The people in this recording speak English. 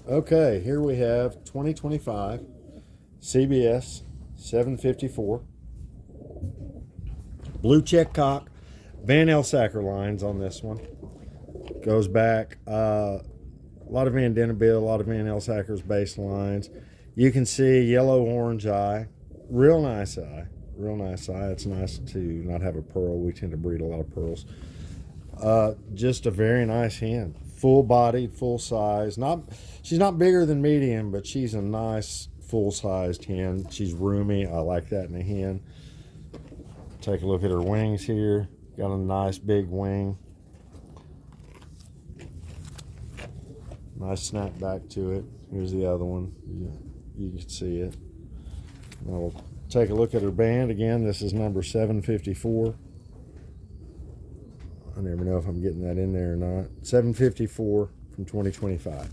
Okay, here we have 2025 CBS 754 Blue Check Cock Van Elsacker lines on this one. Goes back a lot of Van Dennebill, a lot of Van Elsacker's base lines. You can see yellow-orange eye, real nice eye, real nice eye. It's nice to not have a pearl. We tend to breed a lot of pearls. Just a very nice hen, full-bodied, full-size. She's not bigger than medium, but she's a nice full-sized hen. She's roomy. I like that in a hen. Take a look at her wings here. Got a nice big wing. Nice snap back to it. Here's the other one. You can see it. Now we'll take a look at her band again. This is number 754. I never know if I'm getting that in there or not. 754 from 2025.